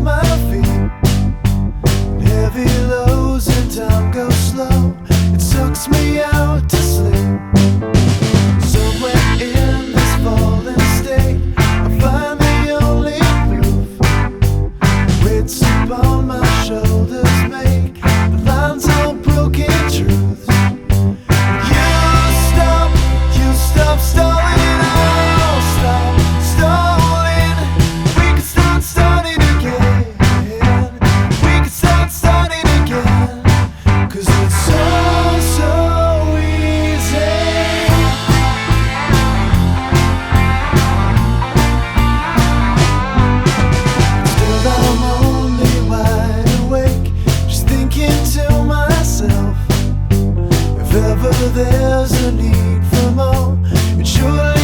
my feet. Heavy lows and time goes slow. It sucks me out to sleep. Somewhere in this fallen state, I find the only proof. Weights upon my shoulders make the lines all broken truths. You stop stalling, I'll stop stalling. We can start starting again. We can start starting again. 'Cause it's so easy. Still I'm only wide awake, just thinking to myself, if ever there's a need for more, it surely